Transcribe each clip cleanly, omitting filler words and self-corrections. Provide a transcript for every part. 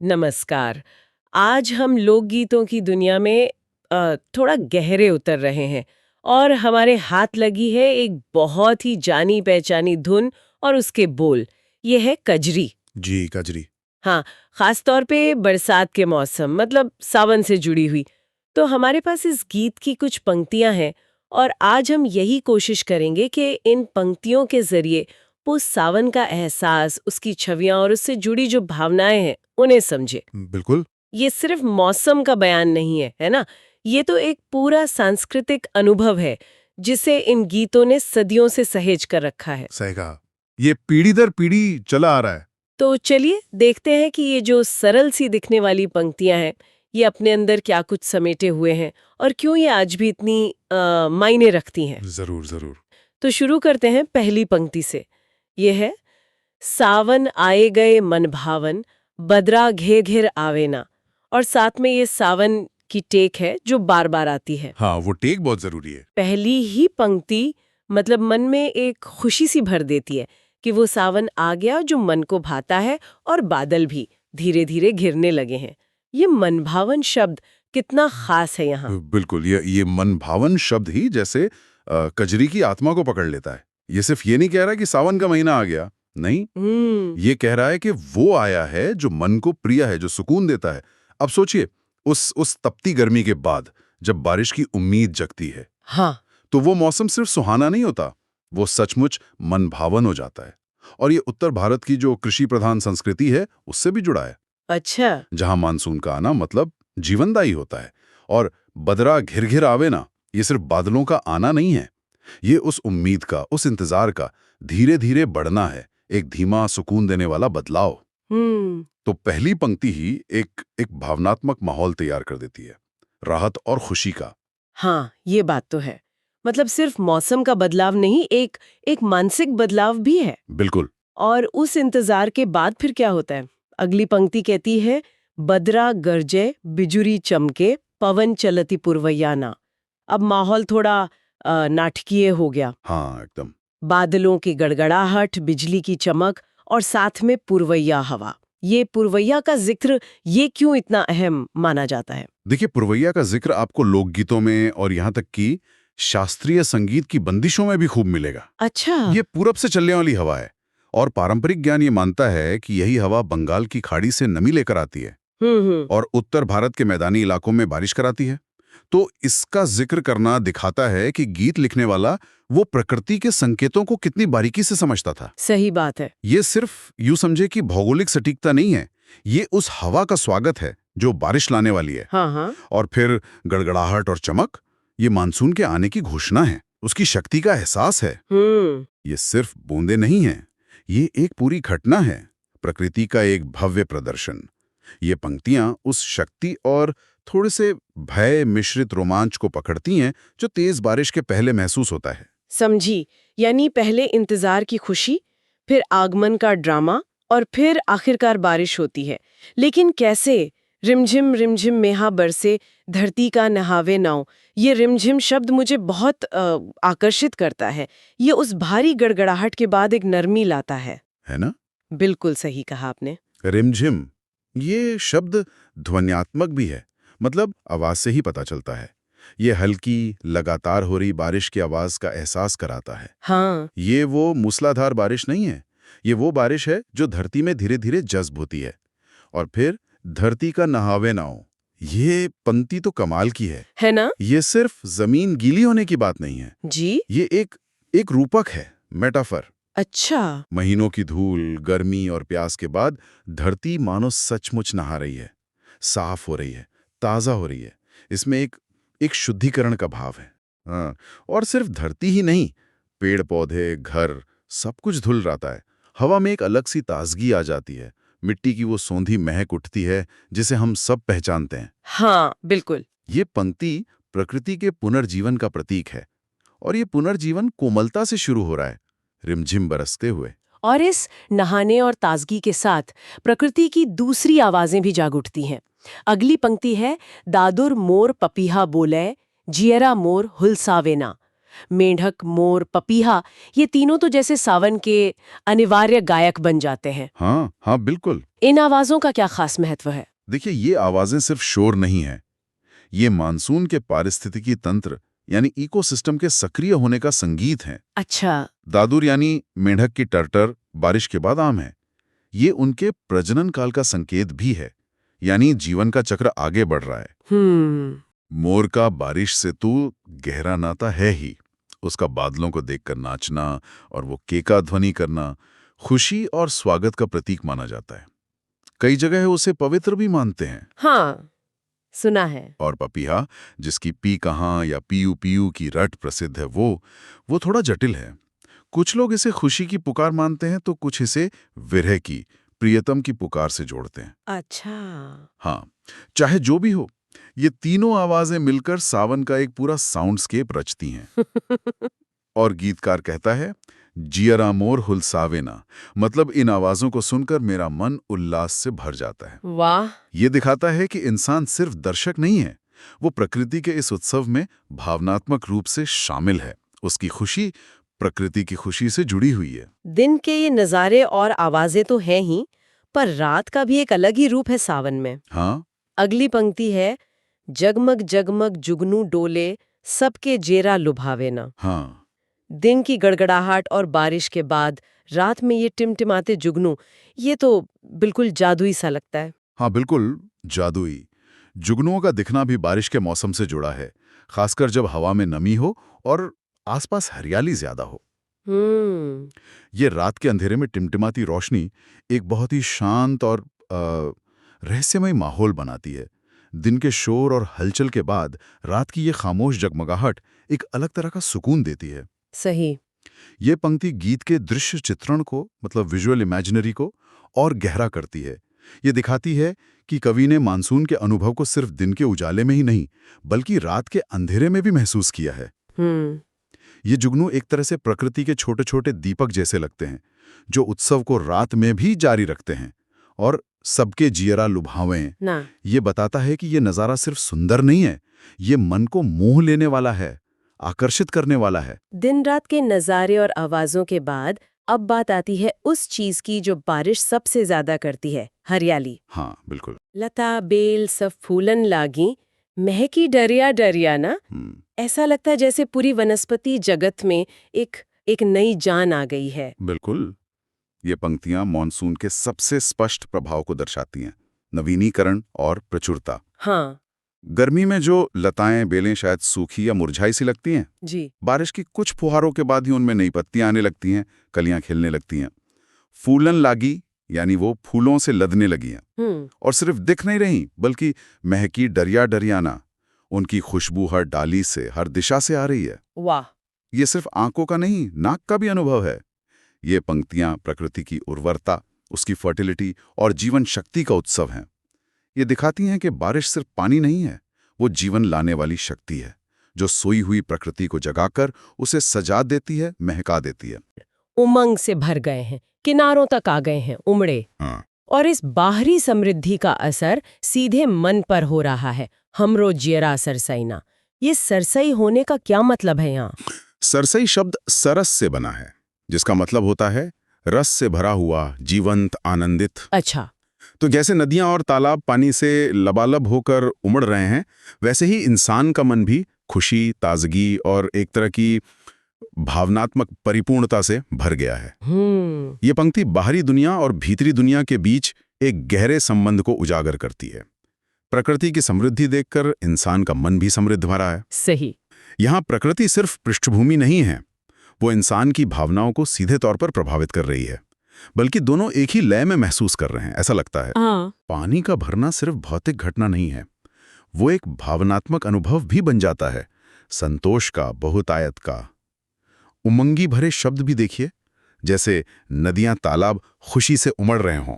नमस्कार। आज हम लोकगीतों की दुनिया में थोड़ा गहरे उतर रहे हैं और हमारे हाथ लगी है एक बहुत ही जानी पहचानी धुन और उसके बोल। ये है कजरी। जी, कजरी। हाँ, खास तौर पे बरसात के मौसम मतलब सावन से जुड़ी हुई। तो हमारे पास इस गीत की कुछ पंक्तियां हैं और आज हम यही कोशिश करेंगे कि इन पंक्तियों के जरिए वो सावन का एहसास, उसकी छवियां और उससे जुड़ी जो भावनाएं हैं उन्हें समझे। बिल्कुल, ये सिर्फ मौसम का बयान नहीं है, है ना? ये तो एक पूरा सांस्कृतिक अनुभव है, जिसे इन गीतों ने सदियों से सहेज कर रखा है। सही कहा। ये पीढ़ी दर पीढ़ी चला आ रहा है। तो चलिए देखते हैं कि ये जो सरल सी दिखने वाली पंक्तियां हैं, ये अपने अंदर क्या कुछ समेटे हुए हैं और क्यों ये आज भी इतनी मायने रखती हैं। ज़रूर, ज़रूर। तो शुरू करते हैं पहली पंक्ति से। ये है, सावन आए गए मन भावन, बदरा घे घिर आवेना। और साथ में ये सावन की टेक है जो बार बार आती है। हाँ, वो टेक बहुत ज़रूरी है। पहली ही पंक्ति मतलब मन में एक खुशी सी भर देती है कि वो सावन आ गया जो मन को भाता है और बादल भी धीरे धीरे घिरने लगे हैं। ये मनभावन शब्द कितना खास है यहाँ। बिल्कुल, ये मन-भावन शब्द ही जैसे कजरी की आत्मा को पकड़ लेता है। ये सिर्फ ये नहीं कह रहा कि सावन का महीना आ गया, नहीं। ये कह रहा है कि वो आया है जो मन को प्रिय है, जो सुकून देता है। अब सोचिए, उस तपती गर्मी के बाद जब बारिश की उम्मीद जगती है, हाँ। तो वो मौसम सिर्फ सुहाना नहीं होता, वो सचमुच मन-भावन हो जाता है। और ये उत्तर भारत की जो कृषि प्रधान संस्कृति है, उससे भी जुड़ा है, अच्छा। जहां मानसून का आना मतलब जीवनदायी होता है। और बदरा घिर-घिर आवे ना, ये सिर्फ बादलों का आना नहीं है, ये उस उम्मीद का, उस इंतजार का धीरे-धीरे बढ़ना है, एक धीमा सुकून देने वाला बदलाव। हम्म। तो पहली पंक्ति ही एक भावनात्मक माहौल तैयार कर देती है, राहत और खुशी का। हाँ, ये बात तो है। मतलब सिर्फ मौसम का बदलाव नहीं, एक एक मानसिक बदलाव भी है। बिल्कुल। और उस इंतजार के बाद फिर क्या होता है? अगली पंक्ति कहती है, बदरा गरजे बिजुरी चमके पवन चलती पुरवैयाना। अब माहौल थोड़ा नाटकीय हो गया। हाँ, एकदम। बादलों की गड़गड़ाहट, बिजली की चमक और साथ में पुरवैया हवा। ये पुरवैया का जिक्र ये क्यों इतना अहम माना जाता है? देखिए, पुरवैया का जिक्र आपको लोकगीतों में और यहाँ तक कि शास्त्रीय संगीत की बंदिशों में भी खूब मिलेगा। अच्छा। ये पूरब से चलने वाली हवा है और पारंपरिक ज्ञान ये मानता है कि यही हवा बंगाल की खाड़ी से नमी लेकर आती है हम्म। और उत्तर भारत के मैदानी इलाकों में बारिश कराती है। तो इसका जिक्र करना दिखाता है कि गीत लिखने वाला वो प्रकृति के संकेतों को कितनी बारीकी से समझता था। सही बात है। ये सिर्फ यूं समझे कि भौगोलिक सटीकता नहीं है, ये उस हवा का स्वागत है जो बारिश लाने वाली है। हाँ हाँ। और फिर गड़गड़ाहट और चमक, ये मानसून के आने की घोषणा है, उसकी शक्ति का एहसास है। हम्म। ये सिर्फ बूंदे नहीं हैं, ये एक पूरी घटना है, प्रकृति का एक भव्य प्रदर्शन। ये पंक्तियां उस शक्ति और थोड़े से भय मिश्रित रोमांच को पकड़ती हैं जो तेज बारिश के पहले महसूस होता है। समझी। यानी पहले इंतजार की खुशी, फिर आगमन का ड्रामा और फिर आखिरकार बारिश होती है। लेकिन कैसे? रिमझिम रिमझिम मेहा बरसे धरती का नहावे नाव। ये रिमझिम शब्द मुझे बहुत आकर्षित करता है। ये उस भारी गड़गड़ाहट के बाद एक नरमी लाता है ना? बिल्कुल सही कहा आपने। रिमझिम, ये शब्द ध्वन्यात्मक भी है, मतलब आवाज से ही पता चलता है। ये हल्की, लगातार हो रही बारिश की आवाज का एहसास कराता है। हाँ। ये वो मूसलाधार बारिश नहीं है, ये वो बारिश है जो धरती में धीरे धीरे जज्ब होती है। और फिर धरती का नहावे नाव, ये पंक्ति तो कमाल की है ना? ये सिर्फ जमीन गीली होने की बात नहीं है, जी। ये एक रूपक है, मेटाफर। अच्छा। महीनों की धूल, गर्मी और प्यास के बाद धरती मानो सचमुच नहा रही है, साफ हो रही है, ताजा हो रही है। इसमें एक शुद्धिकरण का भाव है। हाँ, और सिर्फ धरती ही नहीं, पेड़ पौधे, घर, सब कुछ धुल जाता है। हवा में एक अलग सी ताजगी आ जाती है, मिट्टी की वो सौंधी महक उठती है जिसे हम सब पहचानते हैं। हाँ बिल्कुल। ये पंक्ति प्रकृति के पुनर्जीवन का प्रतीक है और ये पुनर्जीवन कोमलता से शुरू हो रहा है, रिमझिम बरसते हुए। और इस नहाने और ताजगी के साथ प्रकृति की दूसरी आवाजें भी जाग उठती हैं। अगली पंक्ति है, दादुर मोर पपीहा बोले जियरा मोर हुलसावेना। मेंढक, मोर, पपीहा, ये तीनों तो जैसे सावन के अनिवार्य गायक बन जाते हैं। हाँ हाँ बिल्कुल। इन आवाजों का क्या खास महत्व है? देखिए, ये आवाजें सिर्फ शोर नहीं है, ये मानसून के पारिस्थितिकी तंत्र यानी इकोसिस्टम के सक्रिय होने का संगीत है। अच्छा। दादुर यानी मेंढक की टर्टर बारिश के बाद आम है। ये उनके प्रजनन काल का संकेत भी है, यानी जीवन का चक्र आगे बढ़ रहा है। मोर का बारिश से तो गहरा नाता है ही। उसका बादलों को देखकर नाचना और वो केका ध्वनि करना खुशी और स्वागत का प्रतीक माना जाता है। कई जगह उसे पवित्र भी मानते हैं। हाँ, सुना है। और पपीहा, जिसकी पी कहाँ या पीयू पीयू की रट प्रसिद्ध है, वो थोड़ा जटिल है। कुछ लोग इसे खुशी की पुकार मानते हैं तो कुछ इसे विरह की, प्रियतम की पुकार से जोड़ते हैं। अच्छा। हाँ, चाहे जो भी हो, ये तीनों आवाजें मिलकर सावन का एक पूरा साउंडस्केप रचती हैं। और गीतकार कहता है, जियरा मोर हुलसावेना, मतलब इन आवाजों को सुनकर मेरा मन उल्लास से भर जाता है। वाह। ये दिखाता है कि इंसान सिर्फ दर्शक नहीं है, वो प्रकृति के इस उत्सव में भावनात्मक रूप से शामिल है। उसकी खुशी प्रकृति की खुशी से जुड़ी हुई है। दिन के ये नज़ारे और आवाजें तो हैं ही, पर रात का भी एक अलग ही रूप है सावन में। हाँ, अगली पंक्ति है, जगमग जगमग जुगनू डोले, सबके जेरा लुभावे ना। हाँ, दिन की गड़गड़ाहट और बारिश के बाद रात में ये टिमटिमाते जुगनू, ये तो बिल्कुल जादुई सा लगता है। हाँ बिल्कुल, जादुई। जुगनुओं का दिखना भी बारिश के मौसम से जुड़ा है, खासकर जब हवा में नमी हो और आसपास हरियाली ज्यादा हो। ये रात के अंधेरे में टिमटिमाती रोशनी एक बहुत ही शांत और रहस्यमय माहौल बनाती है। दिन के शोर और हलचल के बाद रात की ये खामोश जगमगाहट एक अलग तरह का सुकून देती है। सही। ये पंक्ति गीत के दृश्य चित्रण को, मतलब विजुअल इमेजिनरी को, और गहरा करती है। ये दिखाती है कि कवि ने मानसून के अनुभव को सिर्फ दिन के उजाले में ही नहीं, बल्कि रात के अंधेरे में भी महसूस किया है। ये जुगनू एक तरह से प्रकृति के छोटे छोटे दीपक जैसे लगते हैं, जो उत्सव को रात में भी जारी रखते हैं। और सबके जियरा लुभावें ना, ये बताता है कि ये नज़ारा सिर्फ सुंदर नहीं है, ये मन को मोह लेने वाला है, आकर्षित करने वाला है। दिन रात के नज़ारे और आवाजों के बाद अब बात आती है उस चीज की जो बारिश सबसे ज्यादा करती है, हरियाली। हाँ बिल्कुल। लता बेल सब फूलन लागी, महकी डरिया डरिया ना। ऐसा लगता है जैसे पूरी वनस्पति जगत में एक नई जान आ गई है। बिल्कुल। ये पंक्तियां मॉनसून के सबसे स्पष्ट प्रभाव को दर्शाती हैं, नवीनीकरण और प्रचुरता। हाँ। गर्मी में जो लताएं बेलें शायद सूखी या मुरझाई सी लगती हैं, जी, बारिश की कुछ फुहारों के बाद ही उनमें नई पत्तियां आने लगती हैं, कलियां खिलने लगती हैं। फूलन लागी यानी वो फूलों से लदने लगी हैं। और सिर्फ दिख नहीं रही, बल्कि महकी डरिया डरियाना, उनकी खुशबू हर डाली से, हर दिशा से आ रही है। वाह। ये सिर्फ आंखों का नहीं, नाक का भी अनुभव है। ये पंक्तियां प्रकृति की उर्वरता, उसकी फर्टिलिटी और जीवन शक्ति का उत्सव हैं। ये दिखाती हैं कि बारिश सिर्फ पानी नहीं है, वो जीवन लाने वाली शक्ति है, जो सोई हुई प्रकृति को जगाकर उसे सजा देती है, महका देती है। उमंग से भर गए हैं, किनारों तक आ गए हैं, उमड़े। हाँ। और इस बाहरी समृद्धि का असर सीधे मन पर हो रहा है। हमरो जियरा सरसईना, ये सरसई होने का क्या मतलब है यहाँ? सरसई शब्द सरस से बना है, जिसका मतलब होता है रस से भरा हुआ, जीवंत, आनंदित। अच्छा। तो जैसे नदियां और तालाब पानी से लबालब होकर उमड़ रहे हैं, वैसे ही इंसान का मन भी खुशी, ताजगी और एक तरह की भावनात्मक परिपूर्णता से भर गया है। ये पंक्ति बाहरी दुनिया और भीतरी दुनिया के बीच एक गहरे संबंध को उजागर करती है। प्रकृति की समृद्धि देखकर इंसान का मन भी समृद्ध भरा है। सही। यहाँ प्रकृति सिर्फ पृष्ठभूमि नहीं है, वो इंसान की भावनाओं को सीधे तौर पर प्रभावित कर रही है, बल्कि दोनों एक ही लय में महसूस कर रहे हैं, ऐसा लगता है। पानी का भरना सिर्फ भौतिक घटना नहीं है, वो एक भावनात्मक अनुभव भी बन जाता है, संतोष का, बहुतायत का। उमंगी भरे शब्द भी देखिए, जैसे नदियां तालाब खुशी से उमड़ रहे हों।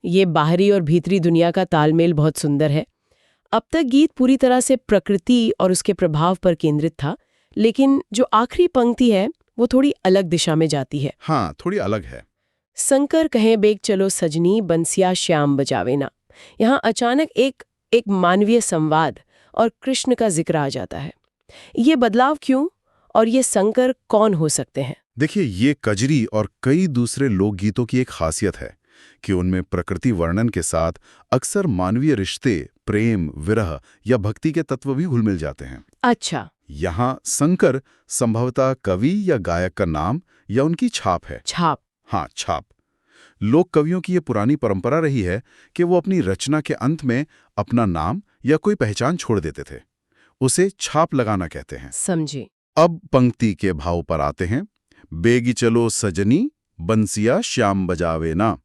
ये बाहरी और भीतरी दुनिया का तालमेल बहुत सुंदर है। अब तक गीत पूरी तरह से प्रकृति और उसके प्रभाव पर केंद्रित था, लेकिन जो आखिरी पंक्ति है वो थोड़ी अलग दिशा में जाती है। हाँ, थोड़ी अलग है। शंकर कहें बेग चलो सजनी, बंसिया श्याम बजावे ना। यहाँ अचानक एक मानवीय संवाद और कृष्ण का जिक्र आ जाता है। ये बदलाव क्यों और ये शंकर कौन हो सकते हैं? देखिए, ये कजरी और कई दूसरे लोकगीतों की एक खासियत है कि उनमें प्रकृति वर्णन के साथ अक्सर मानवीय रिश्ते, प्रेम, विरह या भक्ति के तत्व भी घुल मिल जाते हैं। अच्छा। यहाँ शंकर संभवतः कवि या गायक का नाम या उनकी छाप है। छाप। हाँ, छाप। लोक कवियों की ये पुरानी परंपरा रही है कि वो अपनी रचना के अंत में अपना नाम या कोई पहचान छोड़ देते थे। उसे छाप लगाना कहते हैं। समझी। अब पंक्ति के भाव पर आते हैं। बेगी चलो सजनी, बंसिया श्याम बजावे ना।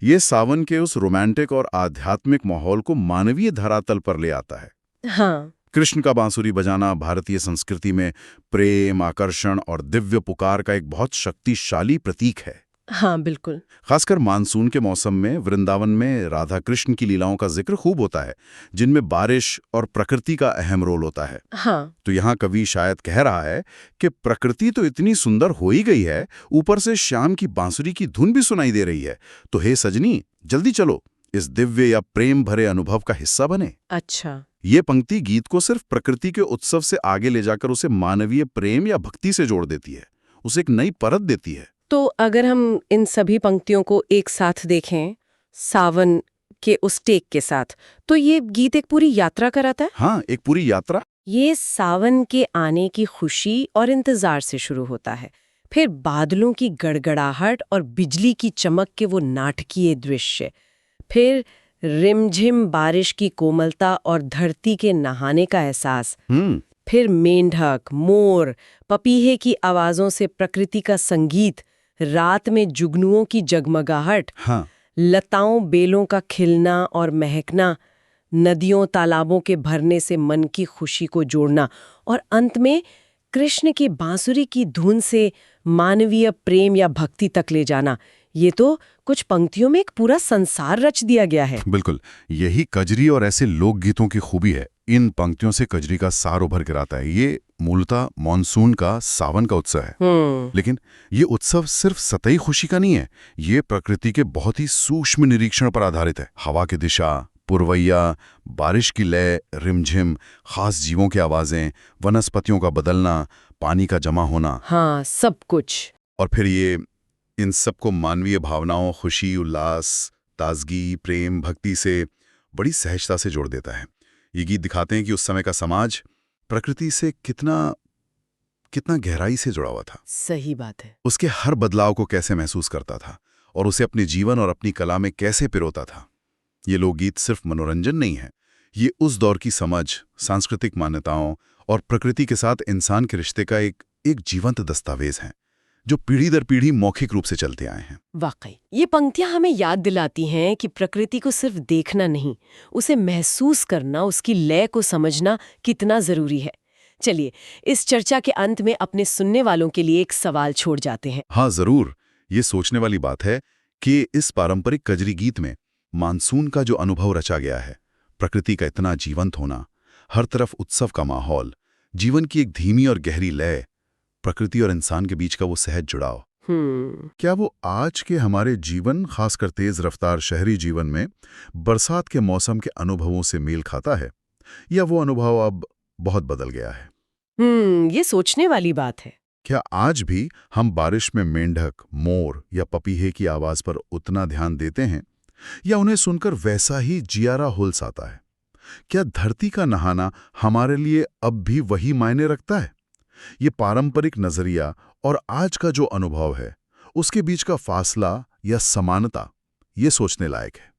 ये सावन के उस रोमांटिक और आध्यात्मिक माहौल को मानवीय धरातल पर ले आता है। हाँ। कृष्ण का बांसुरी बजाना भारतीय संस्कृति में प्रेम, आकर्षण और दिव्य पुकार का एक बहुत शक्तिशाली प्रतीक है। हाँ, बिल्कुल। खासकर मानसून के मौसम में वृंदावन में राधा कृष्ण की लीलाओं का जिक्र खूब होता है, जिनमें बारिश और प्रकृति का अहम रोल होता है। हाँ। तो यहाँ कवि शायद कह रहा है कि प्रकृति तो इतनी सुंदर हो ही गई है, ऊपर से श्याम की बांसुरी की धुन भी सुनाई दे रही है, तो हे सजनी, जल्दी चलो, इस दिव्य या प्रेम भरे अनुभव का हिस्सा बने। अच्छा। ये पंक्ति गीत को सिर्फ प्रकृति के उत्सव से आगे ले जाकर उसे मानवीय प्रेम या भक्ति से जोड़ देती है, उसे एक नई परत देती है। तो अगर हम इन सभी पंक्तियों को एक साथ देखें, सावन के उस टेक के साथ, तो ये गीत एक पूरी यात्रा कराता है। हाँ, एक पूरी यात्रा। ये सावन के आने की खुशी और इंतजार से शुरू होता है, फिर बादलों की गड़गड़ाहट और बिजली की चमक के वो नाटकीय दृश्य, फिर रिमझिम बारिश की कोमलता और धरती के नहाने का एहसास, फिर मेंढक, मोर, पपीहे की आवाजों से प्रकृति का संगीत, रात में जुगनुओं की जगमगाहट, हाँ। लताओं बेलों का खिलना और महकना, नदियों तालाबों के भरने से मन की खुशी को जोड़ना, और अंत में कृष्ण की बांसुरी की धुन से मानवीय प्रेम या भक्ति तक ले जाना। ये तो कुछ पंक्तियों में एक पूरा संसार रच दिया गया है। बिल्कुल, यही कजरी और ऐसे लोकगीतों की खूबी है। इन पंक्तियों से कजरी का सार उभर कर आता है। ये मूलतः मॉनसून का, सावन का उत्सव है, लेकिन ये उत्सव सिर्फ सतही खुशी का नहीं है। ये प्रकृति के बहुत ही सूक्ष्म निरीक्षण पर आधारित है। हवा की दिशा, पुरवैया, बारिश की लय, रिमझिम, खास जीवों की आवाजें, वनस्पतियों का बदलना, पानी का जमा होना, हाँ, सब कुछ। और फिर ये इन सबको मानवीय भावनाओं, खुशी, उल्लास, ताजगी, प्रेम, भक्ति से बड़ी सहजता से जोड़ देता है। ये गीत दिखाते हैं कि उस समय का समाज प्रकृति से कितना गहराई से जुड़ा हुआ था। सही बात है। उसके हर बदलाव को कैसे महसूस करता था और उसे अपने जीवन और अपनी कला में कैसे पिरोता था। ये लोकगीत सिर्फ मनोरंजन नहीं है, ये उस दौर की समझ, सांस्कृतिक मान्यताओं और प्रकृति के साथ इंसान के रिश्ते का एक जीवंत दस्तावेज है, जो पीढ़ी दर पीढ़ी मौखिक रूप से चलते आए हैं। वाकई ये पंक्तियां हमें याद दिलाती हैं कि प्रकृति को सिर्फ देखना नहीं, उसे महसूस करना, उसकी लय को समझना कितना जरूरी है। चलिए, इस चर्चा के अंत में अपने सुनने वालों के लिए एक सवाल छोड़ जाते हैं। हाँ, जरूर। ये सोचने वाली बात है कि इस पारंपरिक कजरी गीत में मानसून का जो अनुभव रचा गया है, प्रकृति का इतना जीवंत होना, हर तरफ उत्सव का माहौल, जीवन की एक धीमी और गहरी लय, प्रकृति और इंसान के बीच का वो सहज जुड़ाव, क्या वो आज के हमारे जीवन, खासकर तेज रफ्तार शहरी जीवन में बरसात के मौसम के अनुभवों से मेल खाता है, या वो अनुभव अब बहुत बदल गया है? ये सोचने वाली बात है। क्या आज भी हम बारिश में मेंढक, मोर या पपीहे की आवाज पर उतना ध्यान देते हैं, या उन्हें सुनकर वैसा ही जियारा हुल्स आता है? क्या धरती का नहाना हमारे लिए अब भी वही मायने रखता है? ये पारंपरिक नजरिया और आज का जो अनुभव है, उसके बीच का फासला या समानता, ये सोचने लायक है।